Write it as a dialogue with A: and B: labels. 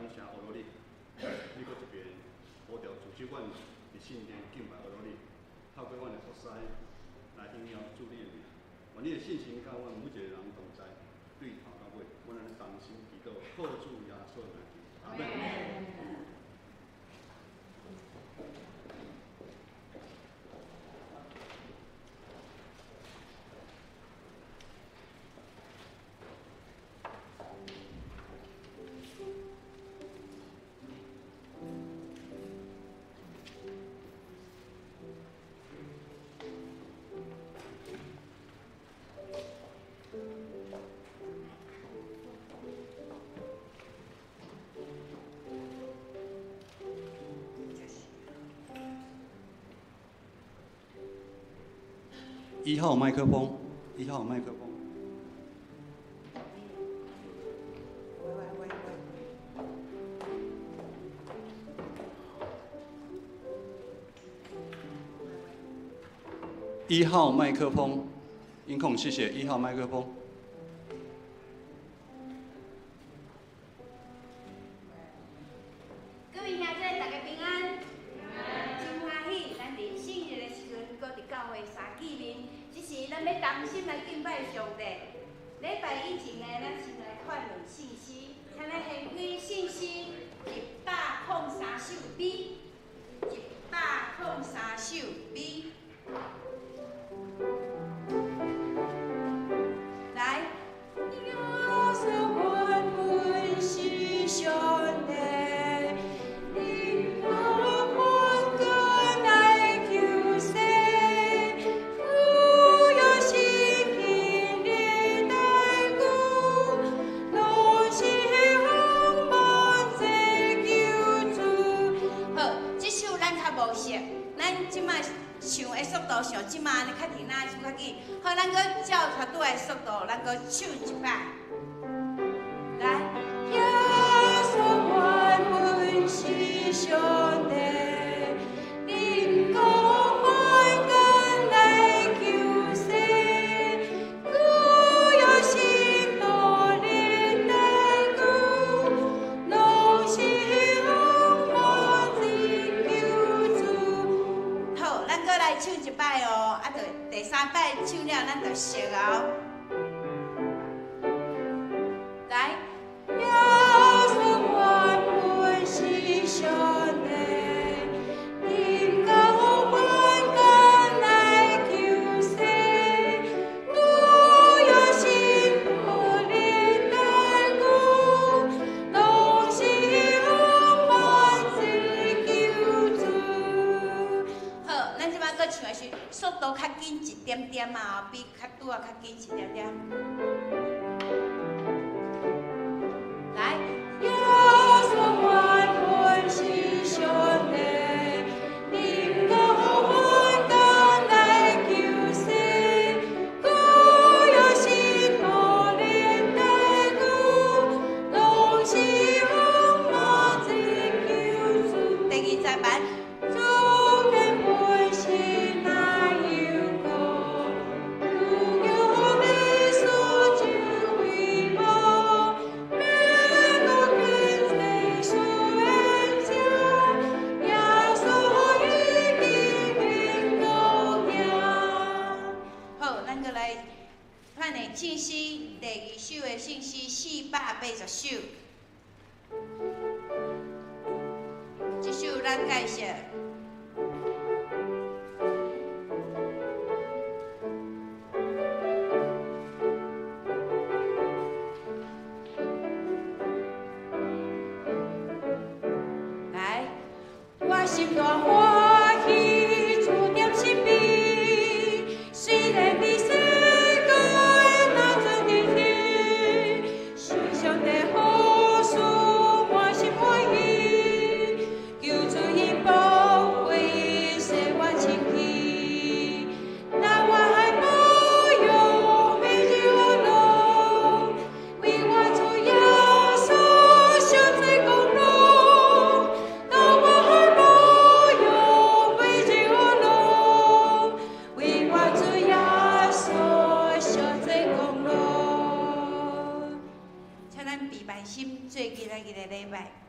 A: 感谢俄罗斯，你搁一遍保持自首阮伫信间敬拜俄罗斯，透过阮的服侍来荣耀主你的名。愿你的信心甲阮每一个人同在，对头到尾，阮安尼同心祈祷，靠主耶稣的名。阿门。1号麦克风，1号麦克风。1号麦克风，音控谢谢。1号麦克风。
B: 各位兄弟，大家平安。真欢喜，咱伫圣日的时阵，搁伫教会相见面。这时，咱要同心来敬拜上帝。礼拜以前呢，咱先来看论信息，请咱献开信息103首B，103首 B。来。像即马安尼较停啦，唱较紧。好，咱搁照团队的速度，咱搁唱一摆。来，耶稣万本是上帝，灵光万根来救世，古有心多连带古，拢是红毛的救主。好，咱搁来唱一摆哦。第3摆唱了，咱就熟哦。来，耶稣万本是上帝，灵光万根来救世，古有心多连带古，拢是红毛的救主。好，咱即摆搁唱的是。速度较紧一点点嘛，比较拄啊较紧一点点。来，耶稣万本是上帝，灵光万根来救世，古有心多连带古，拢是红毛的救主。第20版。信息第2首的信息480首，这首咱介绍。来，我心大欢喜，注点心悲，虽然你世界。上帝好事满心欢喜，救主因宝贵世我清气，那我还保佑每日我路，为我主耶稣受罪功劳，那我还保佑每日我路，为我主耶稣受罪功劳。咱闭万心，做今仔日的礼拜。